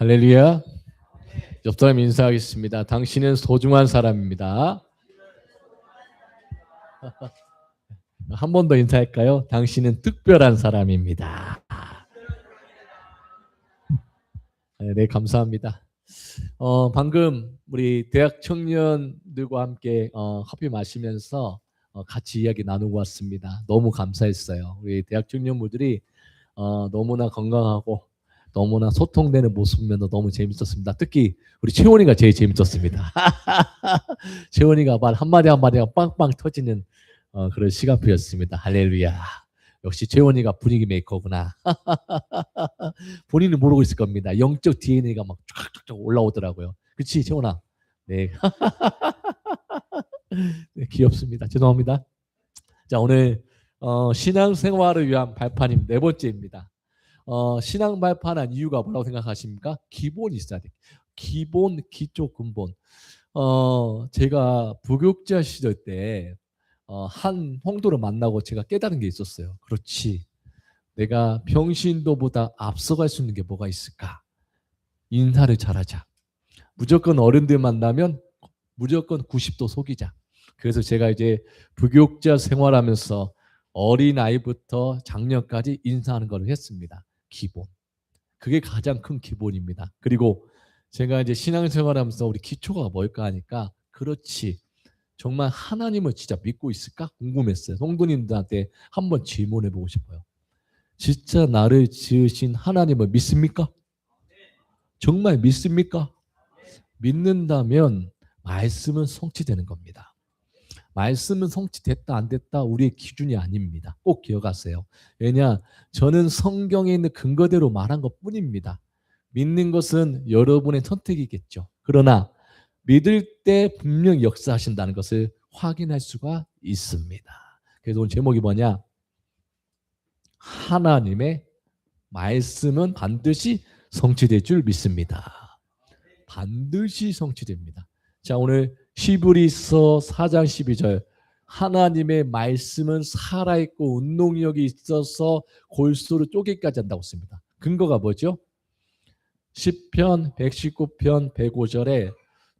할렐루야. 옆 사람 인사하겠습니다. 당신은 소중한 사람입니다. 한 번 더 인사할까요? 당신은 특별한 사람입니다. 네, 감사합니다. 방금 우리 대학 청년들과 함께 커피 마시면서 같이 이야기 나누고 왔습니다. 너무 감사했어요. 우리 대학 청년분들이 너무나 건강하고 너무나 소통되는 모습 보면서 너무 재밌었습니다. 특히 우리 채원이가 제일 재밌었습니다. 채원이가 말 한마디 한마디가 빵빵 터지는 그런 시간표였습니다. 할렐루야. 역시 채원이가 분위기 메이커구나. 본인은 모르고 있을 겁니다. 영적 DNA가 막 쫙쫙쫙 올라오더라고요. 그렇지, 채원아? 네. 네, 귀엽습니다. 죄송합니다. 자, 오늘 신앙생활을 위한 발판임 네 번째입니다. 신앙 발판한 이유가 뭐라고 생각하십니까? 기본이 있어야 돼. 기본, 기초, 근본. 제가 부교육자 시절 때 한 홍도를 만나고 제가 깨달은 게 있었어요. 그렇지. 내가 평신도보다 앞서갈 수 있는 게 뭐가 있을까? 인사를 잘하자. 무조건 어른들 만나면 무조건 90도 속이자. 그래서 제가 이제 부교육자 생활하면서 어린아이부터 장년까지 인사하는 걸 했습니다. 기본. 그게 가장 큰 기본입니다. 그리고 제가 이제 신앙생활하면서 우리 기초가 뭘까 하니까 그렇지. 정말 하나님을 진짜 믿고 있을까? 궁금했어요. 성도님들한테 한번 질문해보고 싶어요. 진짜 나를 지으신 하나님을 믿습니까? 정말 믿습니까? 믿는다면 말씀은 성취되는 겁니다. 말씀은 성취됐다 안 됐다 우리의 기준이 아닙니다. 꼭 기억하세요. 왜냐? 저는 성경에 있는 근거대로 말한 것뿐입니다. 믿는 것은 여러분의 선택이겠죠. 그러나 믿을 때 분명히 역사하신다는 것을 확인할 수가 있습니다. 그래서 오늘 제목이 뭐냐? 하나님의 말씀은 반드시 성취될 줄 믿습니다. 반드시 성취됩니다. 자, 오늘 히브리서 4장 12절 하나님의 말씀은 살아있고 운동력이 있어서 골수로 쪼개기까지 한다고 씁니다. 근거가 뭐죠? 시편 119편 105절에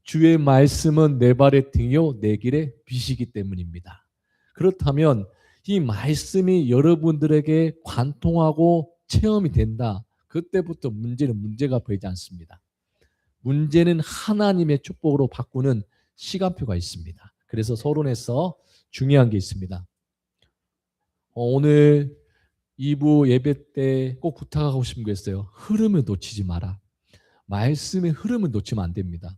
주의 말씀은 내 발의 등이요 내 길의 빛이기 때문입니다. 그렇다면 이 말씀이 여러분들에게 관통하고 체험이 된다. 그때부터 문제는 문제가 보이지 않습니다. 문제는 하나님의 축복으로 바꾸는 시간표가 있습니다. 그래서 서론에서 중요한 게 있습니다. 오늘 2부 예배 때 꼭 부탁하고 싶은 게 있어요. 흐름을 놓치지 마라. 말씀의 흐름을 놓치면 안 됩니다.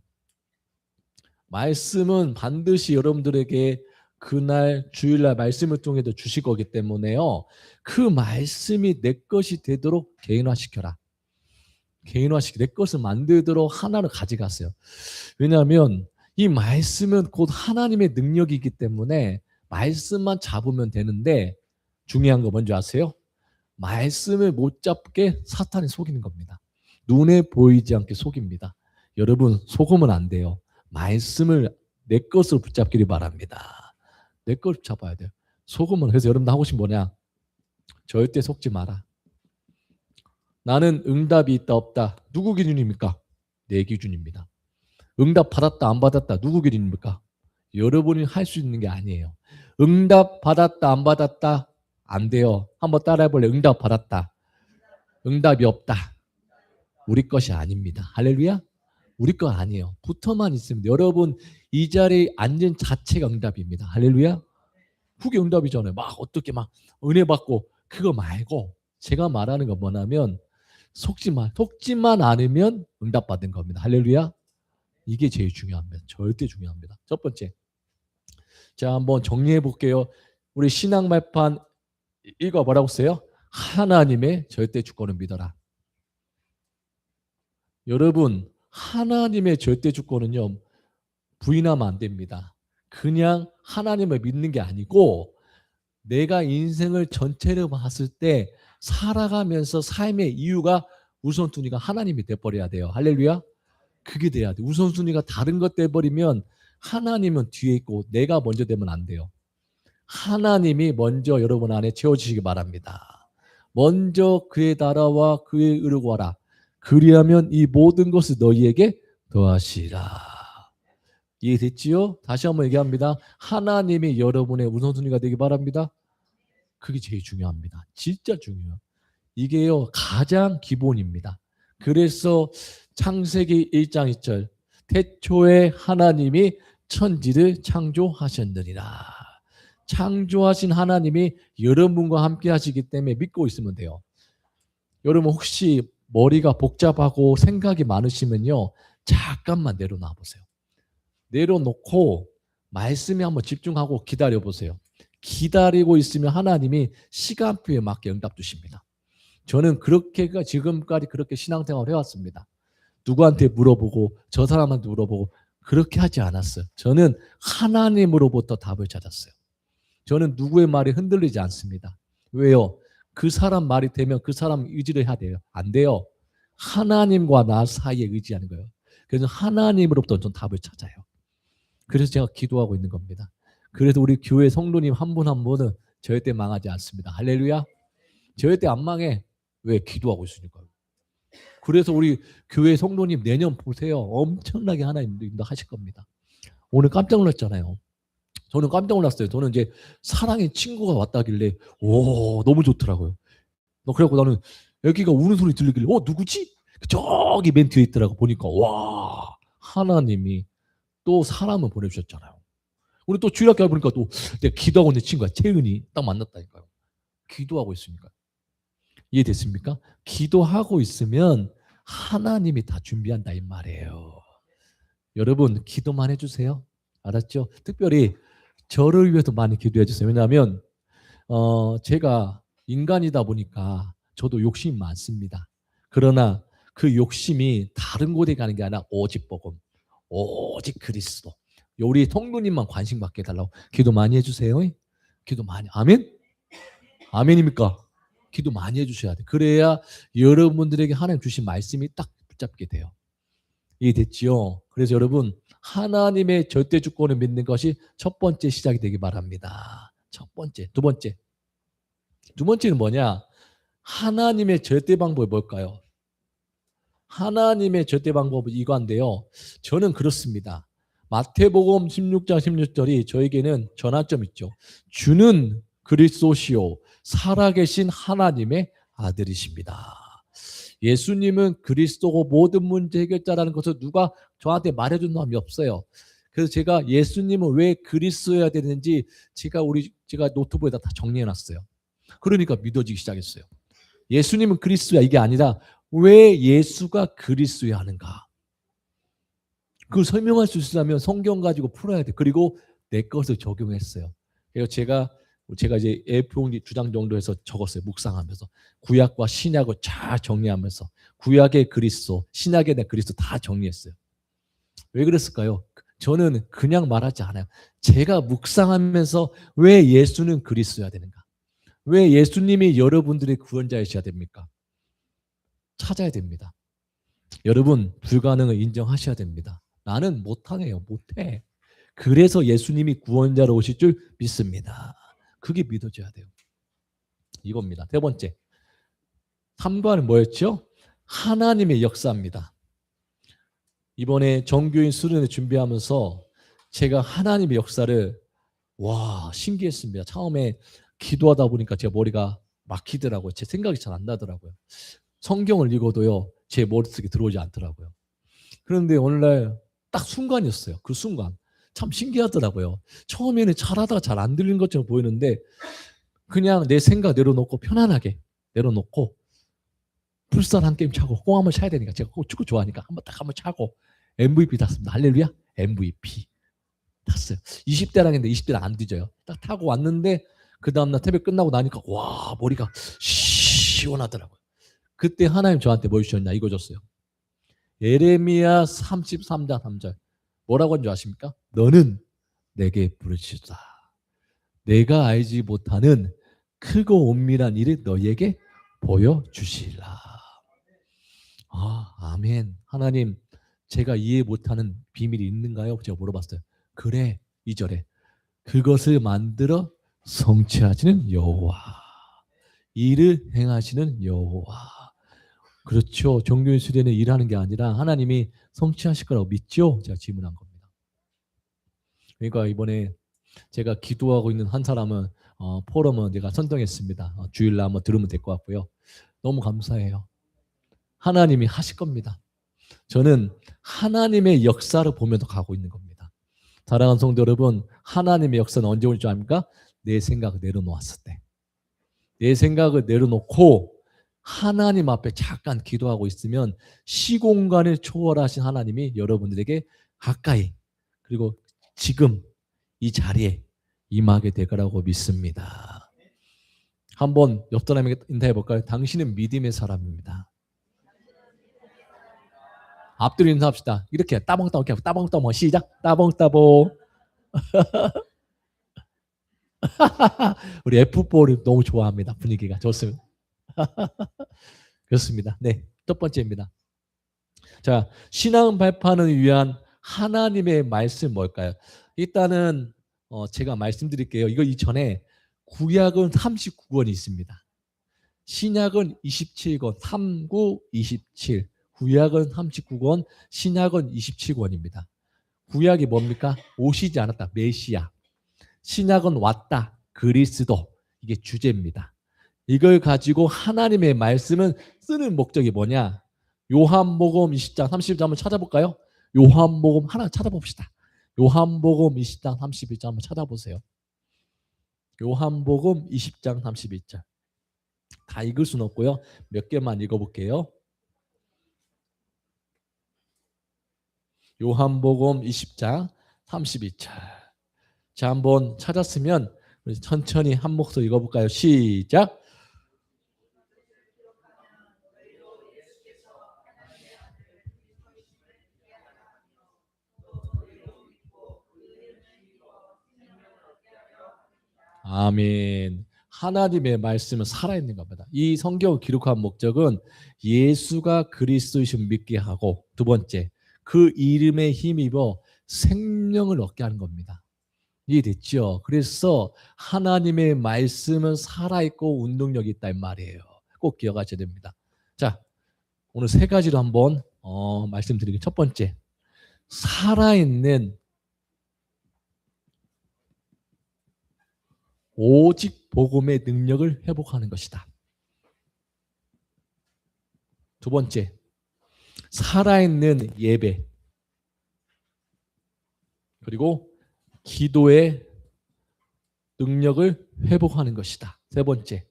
말씀은 반드시 여러분들에게 그날 주일날 말씀을 통해서 주실 거기 때문에요. 그 말씀이 내 것이 되도록 개인화시켜라. 개인화시켜 내 것을 만들도록 하나를 가져갔어요. 왜냐하면 이 말씀은 곧 하나님의 능력이기 때문에 말씀만 잡으면 되는데 중요한 거 뭔지 아세요? 말씀을 못 잡게 사탄이 속이는 겁니다. 눈에 보이지 않게 속입니다. 여러분 속으면 안 돼요. 말씀을 내 것으로 붙잡기를 바랍니다. 내 것을 잡아야 돼요. 속으면 그래서 여러분 하고 싶은 뭐냐? 절대 속지 마라. 나는 응답이 있다 없다. 누구 기준입니까? 내 기준입니다. 응답 받았다 안 받았다. 누구 기준입니까? 여러분이 할 수 있는 게 아니에요. 응답 받았다 안 받았다. 안 돼요. 한번 따라해볼래? 응답 받았다. 응답이 없다. 우리 것이 아닙니다. 할렐루야? 우리 거 아니에요. 붙어만 있습니다. 여러분 이 자리에 앉은 자체가 응답입니다. 할렐루야? 그게 응답이잖아요. 막 어떻게 막 은혜 받고 그거 말고 제가 말하는 건 뭐냐면 속지만 않으면 응답 받은 겁니다. 할렐루야? 이게 제일 중요합니다. 절대 중요합니다. 첫 번째. 자, 한번 정리해 볼게요. 우리 신앙 말판 읽어 뭐라고 써요? 하나님의 절대 주권을 믿어라. 여러분 하나님의 절대 주권은요 부인하면 안 됩니다. 그냥 하나님을 믿는 게 아니고 내가 인생을 전체를 봤을 때 살아가면서 삶의 이유가 우선순위가 하나님이 돼버려야 돼요. 할렐루야. 그게 돼야 돼. 우선순위가 다른 것 돼버리면 하나님은 뒤에 있고 내가 먼저 되면 안 돼요. 하나님이 먼저 여러분 안에 채워주시기 바랍니다. 먼저 그의 나라와 그의 의를 구하라. 그리하면 이 모든 것을 너희에게 더하시라. 이해됐지요? 다시 한번 얘기합니다. 하나님이 여러분의 우선순위가 되기 바랍니다. 그게 제일 중요합니다. 진짜 중요해요. 이게요 가장 기본입니다. 그래서 창세기 1장 2절 태초에 하나님이 천지를 창조하셨느니라. 창조하신 하나님이 여러분과 함께 하시기 때문에 믿고 있으면 돼요. 여러분 혹시 머리가 복잡하고 생각이 많으시면요 잠깐만 내려놔 보세요. 내려놓고 말씀에 한번 집중하고 기다려 보세요. 기다리고 있으면 하나님이 시간표에 맞게 응답 주십니다. 저는 지금까지 그렇게 신앙생활을 해왔습니다. 누구한테 물어보고 저 사람한테 물어보고 그렇게 하지 않았어요. 저는 하나님으로부터 답을 찾았어요. 저는 누구의 말에 흔들리지 않습니다. 왜요? 그 사람 말이 되면 그 사람 의지를 해야 돼요. 안 돼요. 하나님과 나 사이에 의지하는 거예요. 그래서 하나님으로부터 전 답을 찾아요. 그래서 제가 기도하고 있는 겁니다. 그래서 우리 교회 성도님 한 분 한 분은 절대 망하지 않습니다. 할렐루야. 절대 안 망해. 왜? 기도하고 있으니까요. 그래서 우리 교회 성도님 내년 보세요. 엄청나게 하나님 인도하실 겁니다. 오늘 깜짝 놀랐잖아요. 저는 깜짝 놀랐어요. 저는 이제 사랑의 친구가 왔다길래 너무 좋더라고요. 그래갖고 나는 애기가 우는 소리 들리길래 누구지? 저기 맨 뒤에 있더라고. 보니까 와 하나님이 또 사람을 보내주셨잖아요. 우리 또 주일학교 보니까 또 내가 기도하고 있는 친구가 채은이 딱 만났다니까요. 기도하고 있으니까. 이해됐습니까? 기도하고 있으면 하나님이 다 준비한다 이 말이에요. 여러분 기도만 해주세요. 알았죠? 특별히 저를 위해서 많이 기도해 주세요. 왜냐하면 제가 인간이다 보니까 저도 욕심이 많습니다. 그러나 그 욕심이 다른 곳에 가는 게 아니라 오직 복음, 오직 그리스도. 우리 성도님만 관심 받게 해달라고 기도 많이 해주세요. 기도 많이. 아멘? 아멘입니까? 기도 많이 해주셔야 돼요. 그래야 여러분들에게 하나님 주신 말씀이 딱 붙잡게 돼요. 이해됐지요? 그래서 여러분 하나님의 절대 주권을 믿는 것이 첫 번째 시작이 되기 바랍니다. 첫 번째. 두 번째는 뭐냐? 하나님의 절대 방법이 뭘까요? 하나님의 절대 방법은 이거인데요. 저는 그렇습니다. 마태복음 16장 16절이 저에게는 전환점 있죠. 주는 그리스도시요 살아계신 하나님의 아들이십니다. 예수님은 그리스도고 모든 문제 해결자라는 것을 누가 저한테 말해준 사람이 없어요. 그래서 제가 예수님은 왜 그리스도여야 되는지 제가 노트북에다 다 정리해놨어요. 그러니까 믿어지기 시작했어요. 예수님은 그리스도야 이게 아니라 왜 예수가 그리스도야 하는가? 그걸 설명할 수 있으려면 성경 가지고 풀어야 돼. 그리고 내 것을 적용했어요. 그래서 제가 이제 A4 주장 정도 해서 적었어요. 묵상하면서 구약과 신약을 잘 정리하면서 구약의 그리스도, 신약의 그리스도 다 정리했어요. 왜 그랬을까요? 저는 그냥 말하지 않아요. 제가 묵상하면서 왜 예수는 그리스도여야 되는가? 왜 예수님이 여러분들의 구원자이셔야 됩니까? 찾아야 됩니다. 여러분 불가능을 인정하셔야 됩니다. 나는 못하네요. 못해. 그래서 예수님이 구원자로 오실 줄 믿습니다. 그게 믿어져야 돼요. 이겁니다. 세 번째. 3관은 뭐였죠? 하나님의 역사입니다. 이번에 정교인 수련회 준비하면서 제가 하나님의 역사를 신기했습니다. 처음에 기도하다 보니까 제 머리가 막히더라고요. 제 생각이 잘 안 나더라고요. 성경을 읽어도요. 제 머릿속에 들어오지 않더라고요. 그런데 오늘날 딱 순간이었어요. 그 순간. 참 신기하더라고요. 처음에는 잘하다가 잘 안 들리는 것처럼 보이는데 그냥 내 생각 내려놓고 편안하게 내려놓고 풀산 한 게임 차고 공 한번 차야 되니까 제가 축구 좋아하니까 한번 차고 MVP 탔습니다. 할렐루야. MVP 탔어요. 20대랑 했는데 20대랑 안 뒤져요. 딱 타고 왔는데 그 다음날 태백 끝나고 나니까 머리가 시원하더라고요. 그때 하나님 저한테 뭐 주셨냐 이거 줬어요. 예레미야 33장 3절 뭐라고 한 줄 아십니까? 너는 내게 부르짖다. 내가 알지 못하는 크고 은밀한 일을 너에게 보여주시라. 아멘. 하나님 제가 이해 못하는 비밀이 있는가요? 제가 물어봤어요. 그래 2절에 그것을 만들어 성취하시는 여호와 이를 행하시는 여호와 그렇죠. 종교의 수련에 일하는 게 아니라 하나님이 성취하실 거라고 믿죠? 제가 질문한 겁니다. 그러니까 이번에 제가 기도하고 있는 한 사람은 포럼은 제가 선정했습니다. 주일날 한번 들으면 될 것 같고요. 너무 감사해요. 하나님이 하실 겁니다. 저는 하나님의 역사를 보면서 가고 있는 겁니다. 사랑하는 성도 여러분, 하나님의 역사는 언제 올 줄 압니까? 내 생각을 내려놓았을 때. 내 생각을 내려놓고 하나님 앞에 잠깐 기도하고 있으면 시공간을 초월하신 하나님이 여러분들에게 가까이 그리고 지금 이 자리에 임하게 될 거라고 믿습니다. 한번 옆 사람에게 인사해 볼까요? 당신은 믿음의 사람입니다. 앞뒤로 인사합시다. 이렇게 따봉따봉 이렇게 따봉따봉 시작. 따봉따봉. 우리 F4를 너무 좋아합니다. 분위기가 좋습니다. 그렇습니다. 네, 첫 번째입니다. 자, 신앙 발판을 위한 하나님의 말씀 뭘까요? 일단은 제가 말씀드릴게요. 이거 이전에 구약은 39권이 있습니다. 신약은 27권, 39, 27. 구약은 39권, 신약은 27권입니다. 구약이 뭡니까? 오시지 않았다. 메시아. 신약은 왔다. 그리스도. 이게 주제입니다. 이걸 가지고 하나님의 말씀은 쓰는 목적이 뭐냐? 요한복음 20장 30절 한번 찾아볼까요? 요한복음 하나 찾아봅시다. 요한복음 20장 31절 한번 찾아보세요. 요한복음 20장 31절. 다 읽을 수는 없고요. 몇 개만 읽어볼게요. 요한복음 20장 32절. 자, 한번 찾았으면 우리 천천히 한 목소리 읽어볼까요? 시작. 아멘. 하나님의 말씀은 살아있는 겁니다. 이 성경을 기록한 목적은 예수가 그리스도이심을 믿게 하고, 두 번째, 그 이름에 힘입어 생명을 얻게 하는 겁니다. 이해됐죠? 그래서 하나님의 말씀은 살아있고 운동력이 있다는 말이에요. 꼭 기억하셔야 됩니다. 자, 오늘 세 가지로 한번 말씀드리겠습니다. 첫 번째, 살아있는 오직 복음의 능력을 회복하는 것이다. 두 번째, 살아있는 예배. 그리고 기도의 능력을 회복하는 것이다. 세 번째,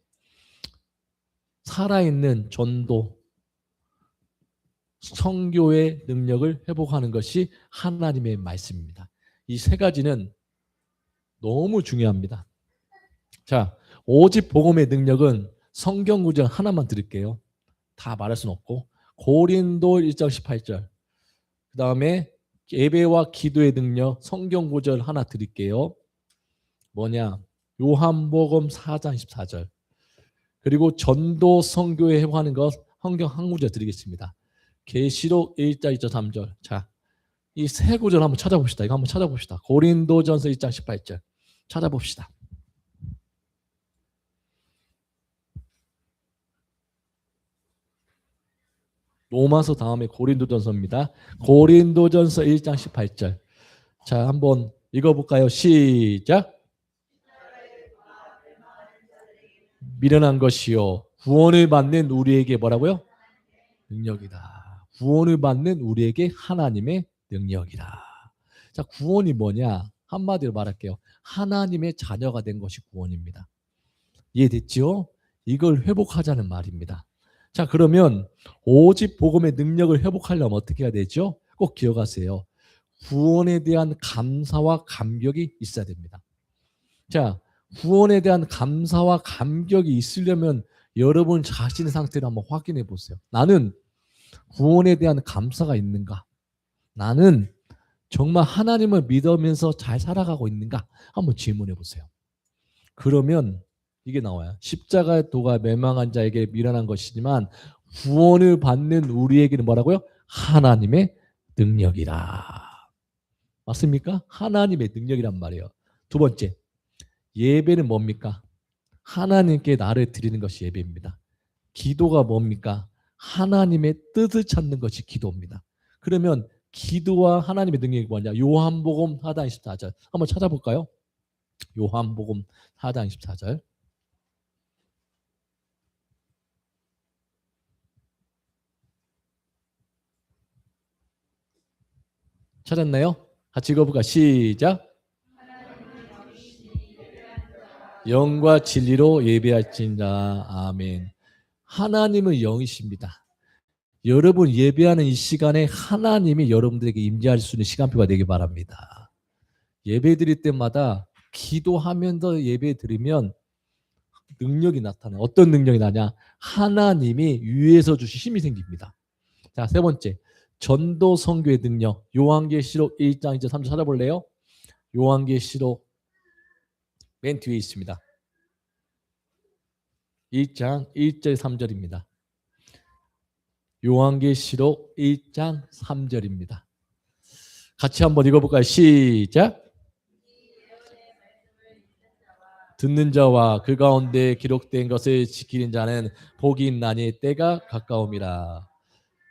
살아있는 전도, 선교의 능력을 회복하는 것이 하나님의 말씀입니다. 이 세 가지는 너무 중요합니다. 자, 오직 복음의 능력은 성경 구절 하나만 드릴게요. 다 말할 수는 없고 고린도 1장 18절, 그 다음에 예배와 기도의 능력 성경 구절 하나 드릴게요. 뭐냐? 요한복음 4장 14절. 그리고 전도 선교에 회복하는 것 성경 한 구절 드리겠습니다. 계시록 1장 2절 3절. 자, 이 세 구절 한번 찾아봅시다. 이거 한번 찾아봅시다. 고린도전서 1장 18절 찾아봅시다. 로마서 다음에 고린도전서입니다. 고린도전서 1장 18절. 자, 한번 읽어볼까요? 시작. 미련한 것이요 구원을 받는 우리에게 뭐라고요? 능력이다. 구원을 받는 우리에게 하나님의 능력이다. 자, 구원이 뭐냐? 한마디로 말할게요. 하나님의 자녀가 된 것이 구원입니다. 이해됐죠? 이걸 회복하자는 말입니다. 자, 그러면 오직 복음의 능력을 회복하려면 어떻게 해야 되죠? 꼭 기억하세요. 구원에 대한 감사와 감격이 있어야 됩니다. 자, 구원에 대한 감사와 감격이 있으려면 여러분 자신의 상태를 한번 확인해 보세요. 나는 구원에 대한 감사가 있는가? 나는 정말 하나님을 믿으면서 잘 살아가고 있는가? 한번 질문해 보세요. 그러면 이게 나와요. 십자가의 도가 멸망한 자에게 미련한 것이지만 구원을 받는 우리에게는 뭐라고요? 하나님의 능력이라. 맞습니까? 하나님의 능력이란 말이에요. 두 번째, 예배는 뭡니까? 하나님께 나를 드리는 것이 예배입니다. 기도가 뭡니까? 하나님의 뜻을 찾는 것이 기도입니다. 그러면 기도와 하나님의 능력이 뭐냐? 요한복음 4장 24절 한번 찾아볼까요? 요한복음 4장 24절 찾았나요? 같이 읽어볼까? 시작. 영과 진리로 예배할지니라. 아멘. 하나님은 영이십니다. 여러분 예배하는 이 시간에 하나님이 여러분들에게 임재할 수 있는 시간표가 되길 바랍니다. 예배 드릴 때마다 기도하면서 예배 드리면 능력이 나타나요. 어떤 능력이 나냐? 하나님이 위에서 주신 힘이 생깁니다. 자, 세 번째. 전도 선교의 능력. 요한계시록 1장 2절 3절 찾아볼래요? 요한계시록 맨 뒤에 있습니다. 1장 1절 3절입니다. 요한계시록 1장 3절입니다. 같이 한번 읽어볼까요? 시작. 듣는 자와 그 가운데 기록된 것을 지키는 자는 복이 있나니 때가 가까움이라.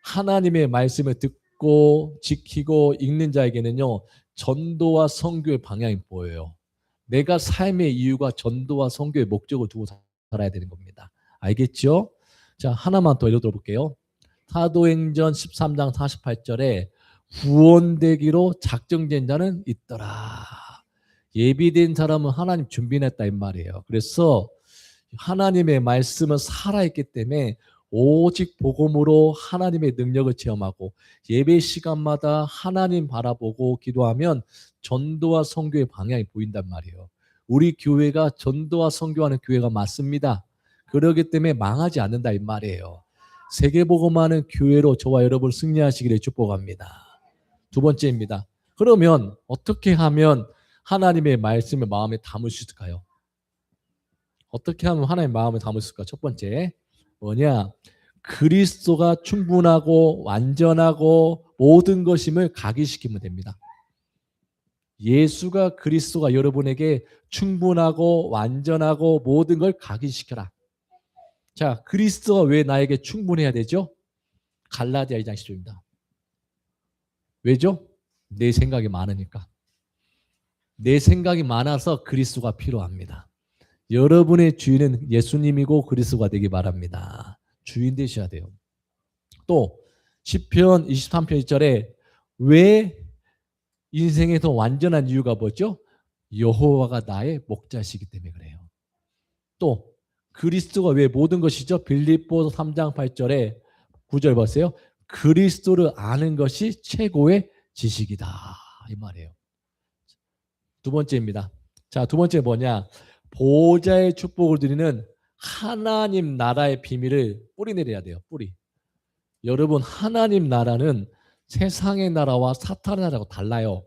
하나님의 말씀을 듣고 지키고 읽는 자에게는요, 전도와 선교의 방향이 보여요. 내가 삶의 이유가 전도와 선교의 목적을 두고 살아야 되는 겁니다. 알겠죠? 자, 하나만 더 읽어볼게요. 사도행전 13장 48절에 구원되기로 작정된 자는 있더라. 예비된 사람은 하나님 준비했다 이 말이에요. 그래서 하나님의 말씀은 살아있기 때문에 오직 복음으로 하나님의 능력을 체험하고 예배 시간마다 하나님 바라보고 기도하면 전도와 선교의 방향이 보인단 말이에요. 우리 교회가 전도와 선교하는 교회가 맞습니다. 그렇기 때문에 망하지 않는다 이 말이에요. 세계복음하는 교회로 저와 여러분 승리하시기를 축복합니다. 두 번째입니다. 그러면 어떻게 하면 하나님의 말씀을 마음에 담을 수 있을까요? 어떻게 하면 하나님의 마음에 담을 수 있을까? 첫 번째 뭐냐? 그리스도가 충분하고 완전하고 모든 것임을 각인시키면 됩니다. 예수가 그리스도가 여러분에게 충분하고 완전하고 모든 걸 각인시켜라. 자, 그리스도가 왜 나에게 충분해야 되죠? 갈라디아 2장 10절입니다. 왜죠? 내 생각이 많으니까. 내 생각이 많아서 그리스도가 필요합니다. 여러분의 주인은 예수님이고 그리스도가 되기 바랍니다. 주인 되셔야 돼요. 또 시편 23편 1절에 왜 인생에서 완전한 이유가 뭐죠? 여호와가 나의 목자시기 때문에 그래요. 또 그리스도가 왜 모든 것이죠? 빌립보서 3장 8절에 9절 보세요. 그리스도를 아는 것이 최고의 지식이다. 이 말이에요. 두 번째입니다. 자, 두 번째 뭐냐? 보호자의 축복을 드리는 하나님 나라의 비밀을 뿌리내려야 돼요. 뿌리. 여러분 하나님 나라는 세상의 나라와 사탄의 나라하고 달라요.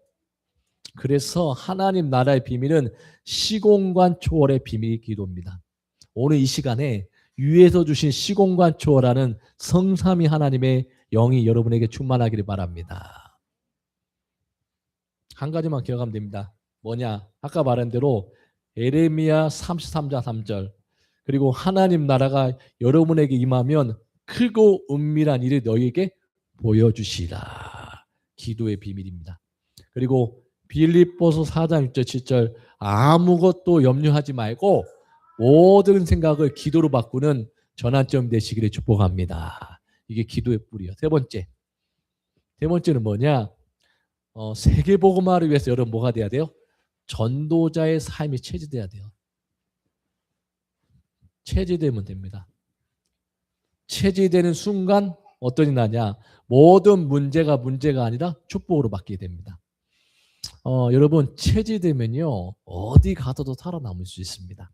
그래서 하나님 나라의 비밀은 시공간 초월의 비밀 기도입니다. 오늘 이 시간에 위에서 주신 시공간 초월하는 성삼위 하나님의 영이 여러분에게 충만하기를 바랍니다. 한 가지만 기억하면 됩니다. 뭐냐? 아까 말한 대로 에레미야 33장 3절 그리고 하나님 나라가 여러분에게 임하면 크고 은밀한 일을 너희에게 보여주시라. 기도의 비밀입니다. 그리고 빌립보서 4장 6절 7절 아무것도 염려하지 말고 모든 생각을 기도로 바꾸는 전환점 되시기를 축복합니다. 이게 기도의 뿌리예요. 세 번째는 뭐냐? 세계복음화를 위해서 여러분 뭐가 돼야 돼요? 전도자의 삶이 체질돼야 돼요. 체질되면 됩니다. 체질되는 순간 어떤 일이 나냐? 모든 문제가 아니라 축복으로 바뀌게 됩니다. 여러분 체질되면요 어디 가서도 살아남을 수 있습니다.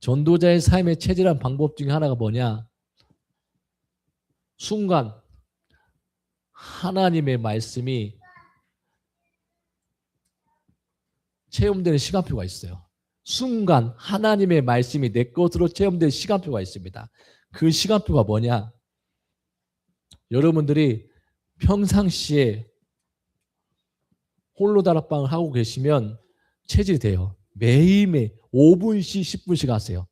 전도자의 삶의 체질한 방법 중에 하나가 뭐냐? 순간 하나님의 말씀이 체험되는 시간표가 있어요. 순간 하나님의 말씀이 내 것으로 체험되는 시간표가 있습니다. 그 시간표가 뭐냐? 여러분들이 평상시에 홀로 다락방을 하고 계시면 체질이 돼요. 매일매일 5분씩 10분씩 하세요.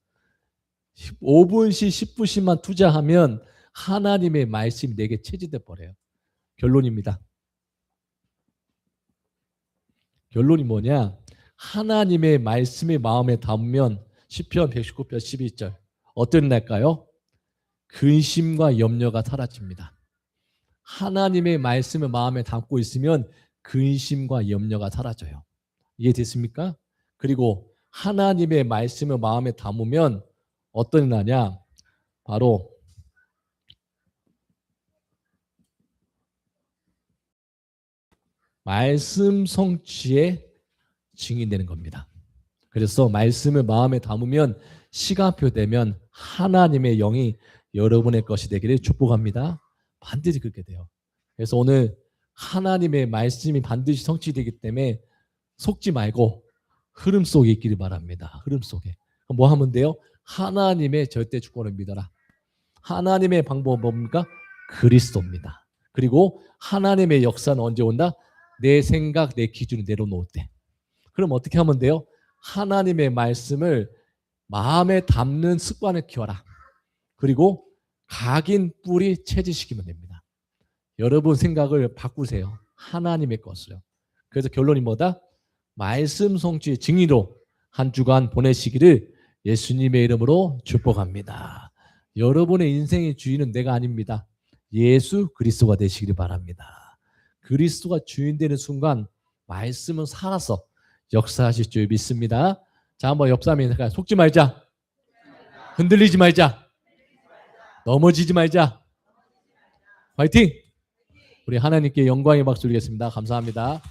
5분씩 10분씩만 투자하면 하나님의 말씀이 내게 체질돼 버려요. 결론입니다. 결론이 뭐냐? 하나님의 말씀이 마음에 담으면 시편 119편 12절 어떤 날까요? 근심과 염려가 사라집니다. 하나님의 말씀을 마음에 담고 있으면 근심과 염려가 사라져요. 이해됐습니까? 그리고 하나님의 말씀을 마음에 담으면 어떤 날이냐? 바로 말씀 성취의 증인되는 겁니다. 그래서 말씀을 마음에 담으면 시간표 되면 하나님의 영이 여러분의 것이 되기를 축복합니다. 반드시 그렇게 돼요. 그래서 오늘 하나님의 말씀이 반드시 성취되기 때문에 속지 말고 흐름 속에 있기를 바랍니다. 흐름 속에. 뭐 하면 돼요? 하나님의 절대 주권을 믿어라. 하나님의 방법은 뭡니까? 그리스도입니다. 그리고 하나님의 역사는 언제 온다? 내 생각, 내 기준을 내려놓을 때. 그럼 어떻게 하면 돼요? 하나님의 말씀을 마음에 담는 습관을 키워라. 그리고 각인 뿌리 체질시키면 됩니다. 여러분 생각을 바꾸세요. 하나님의 것을요. 그래서 결론이 뭐다? 말씀 성취의 증인으로 한 주간 보내시기를 예수님의 이름으로 축복합니다. 여러분의 인생의 주인은 내가 아닙니다. 예수 그리스도가 되시기를 바랍니다. 그리스도가 주인 되는 순간 말씀은 살아서 역사하실 줄 믿습니다. 자, 한번 옆 사람이 속지 말자. 흔들리지 말자. 넘어지지 말자. 화이팅! 우리 하나님께 영광의 박수 드리겠습니다. 감사합니다.